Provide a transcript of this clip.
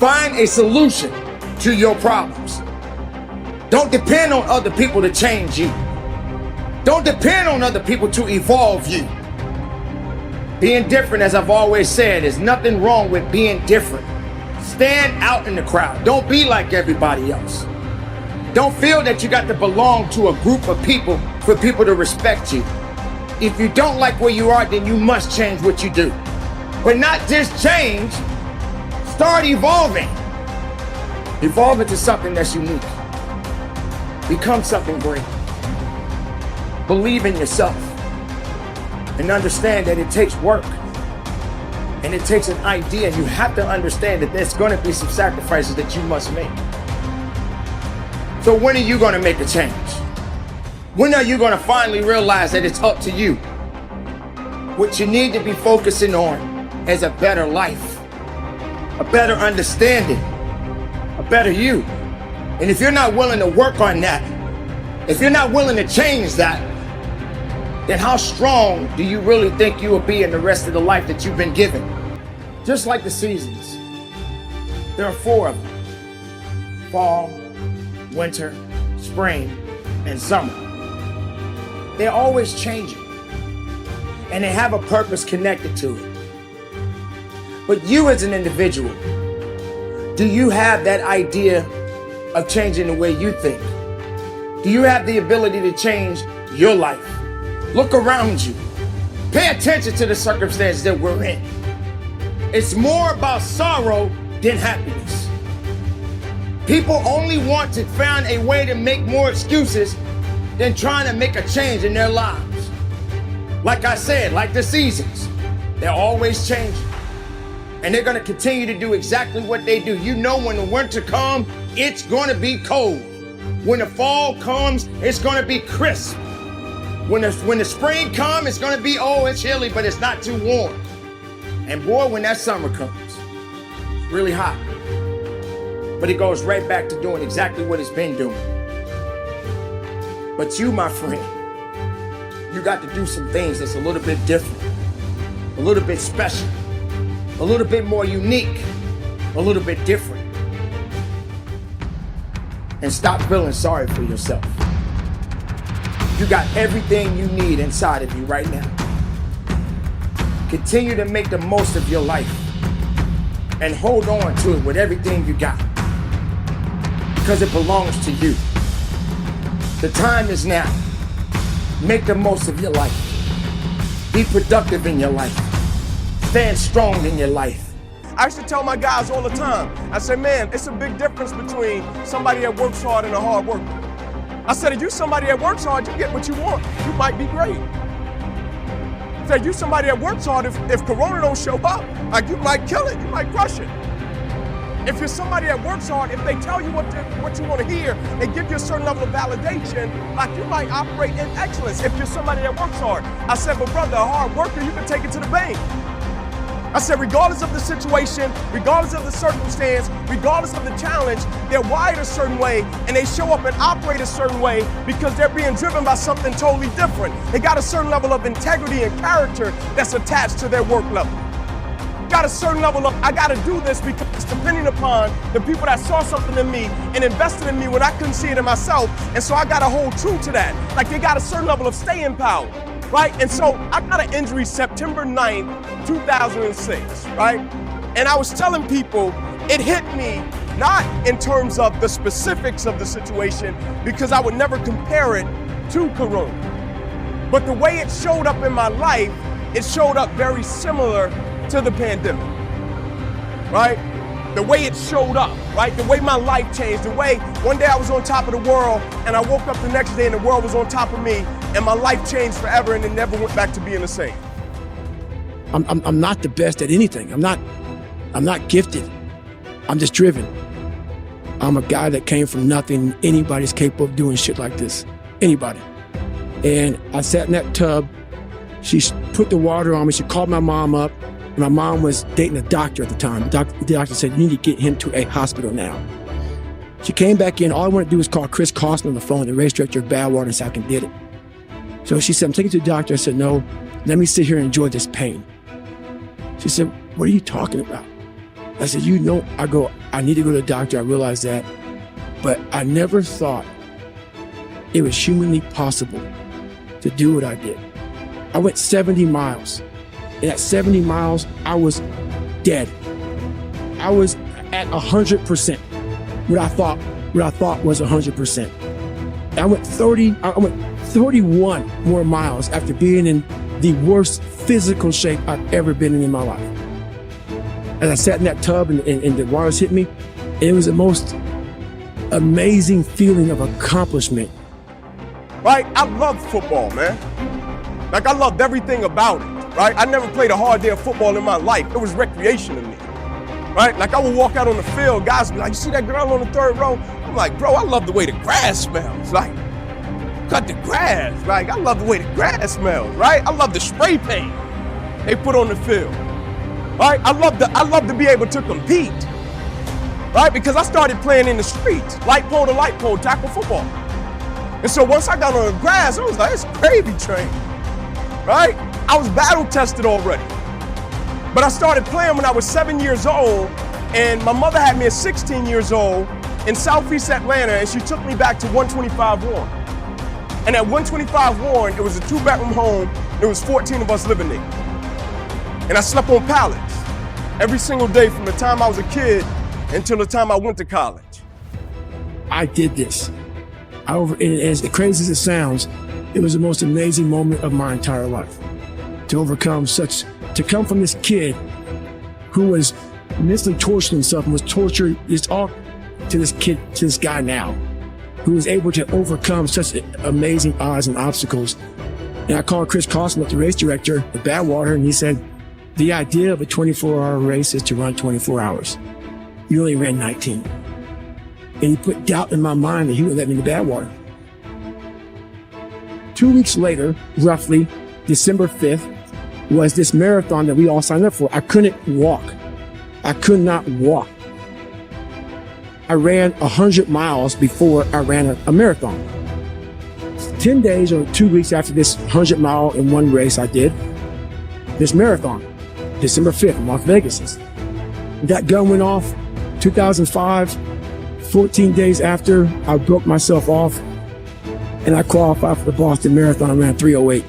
Find a solution to your problems. Don't depend on other people to change you. Don't depend on other people to evolve you. Being different, as I've always said, is nothing wrong with being different. Stand out in the crowd. Don't be like everybody else. Don't feel that you got to belong to a group of people for people to respect you. If you don't like where you are, then you must change what you do. But not just change, start evolving. Evolve into something that's unique. Become something great. Believe in yourself. And understand that it takes work. And it takes an idea. And you have to understand that there's going to be some sacrifices that you must make. So when are you going to make a change? When are you going to finally realize that it's up to you? What you need to be focusing on is a better life, a better understanding, a better you. And if you're not willing to work on that, if you're not willing to change that, then how strong do you really think you will be in the rest of the life that you've been given? Just like the seasons, there are 4 of them: fall, winter, spring, and summer. They're always changing, and they have a purpose connected to it. But you as an individual, do you have that idea of changing the way you think? Do you have the ability to change your life? Look around you. Pay attention to the circumstances that we're in. It's more about sorrow than happiness. People only want to find a way to make more excuses than trying to make a change in their lives. Like I said, like the seasons, they're always changing. And they're going to continue to do exactly what they do. You know, when the winter comes, it's going to be cold. When the fall comes, it's going to be crisp. When the spring comes, it's going to be, oh, it's chilly, but it's not too warm. And boy, when that summer comes, it's really hot. But it goes right back to doing exactly what it's been doing. But you, my friend, you got to do some things that's a little bit different, a little bit special, a little bit more unique, a little bit different. And stop feeling sorry for yourself. You got everything you need inside of you right now. Continue to make the most of your life and hold on to it with everything you got, because it belongs to you. The time is now. Make the most of your life. Be productive in your life. Stand strong in your life. I used to tell my guys all the time, I said, man, it's a big difference between somebody that works hard and a hard worker. I said, if you're somebody that works hard, you get what you want. You might be great. I said, you somebody that works hard, if Corona don't show up, like you might kill it, you might crush it. If you're somebody that works hard, if they tell you what you want to hear and give you a certain level of validation, like you might operate in excellence if you're somebody that works hard. I said, but brother, a hard worker, you can take it to the bank. I said, regardless of the situation, regardless of the circumstance, regardless of the challenge, they're wired a certain way and they show up and operate a certain way because they're being driven by something totally different. They got a certain level of integrity and character that's attached to their work level. Got a certain level of, I gotta do this because it's depending upon the people that saw something in me and invested in me when I couldn't see it in myself. And so I gotta hold true to that. Like they got a certain level of staying power. Right? And so I got an injury September 9th, 2006, right? And I was telling people it hit me not in terms of the specifics of the situation because I would never compare it to Corona. But the way it showed up in my life, it showed up very similar to the pandemic, right? The way it showed up, right? The way my life changed, the way one day I was on top of the world and I woke up the next day and the world was on top of me and my life changed forever and it never went back to being the same. I'm not the best at anything. I'm not gifted. I'm just driven. I'm a guy that came from nothing. Anybody's capable of doing shit like this. Anybody. And I sat in that tub. She put the water on me. She called my mom up. My mom was dating a doctor at the time. The doctor said, you need to get him to a hospital now. She came back in. All I wanted to do was call Chris Costner on the phone, the race director of Badwater, and say I can get it. So she said, I'm taking you to the doctor. I said, no, let me sit here and enjoy this pain. She said, what are you talking about? I said, I need to go to the doctor. I realized that. But I never thought it was humanly possible to do what I did. I went 70 miles. And at 70 miles, I was dead. I was at 100%. What I thought was 100%. I went 31 more miles after being in the worst physical shape I've ever been in my life. As I sat in that tub and the waters hit me, and it was the most amazing feeling of accomplishment. Right? I love football, man. Like, I loved everything about it, right? I never played a hard day of football in my life. It was recreation to me, right? Like, I would walk out on the field, guys would be like, you see that girl on the third row? I'm like, bro, I love the way the grass smells. Like, cut the grass. Like, I love the way the grass smells, right? I love the spray paint they put on the field, right? I love to be able to compete, right? Because I started playing in the streets, light pole to light pole, tackle football. And so once I got on the grass, I was like, it's gravy train, right? I was battle tested already. But I started playing when I was 7 years old, and my mother had me at 16 years old in Southeast Atlanta, and she took me back to 125 Warren. And at 125 Warren, it was a 2-bedroom home. There was 14 of us living there. And I slept on pallets every single day from the time I was a kid until the time I went to college. I did this. And as crazy as it sounds, it was the most amazing moment of my entire life. To come from this kid who was mentally torturing himself and was tortured, it's all to this guy now, who was able to overcome such amazing odds and obstacles. And I called Chris Cosmo, the race director at Badwater, and he said, the idea of a 24-hour race is to run 24 hours. You only ran 19. And he put doubt in my mind that he would let me to Badwater. 2 weeks later, roughly, December 5th, was this marathon that we all signed up for. I couldn't walk. I could not walk. I ran 100 miles before I ran a marathon. 10 days or 2 weeks after this 100 mile in one race I did, this marathon, December 5th in Las Vegas. That gun went off 2005. 14 days after, I broke myself off and I qualified for the Boston Marathon. I ran 3:08.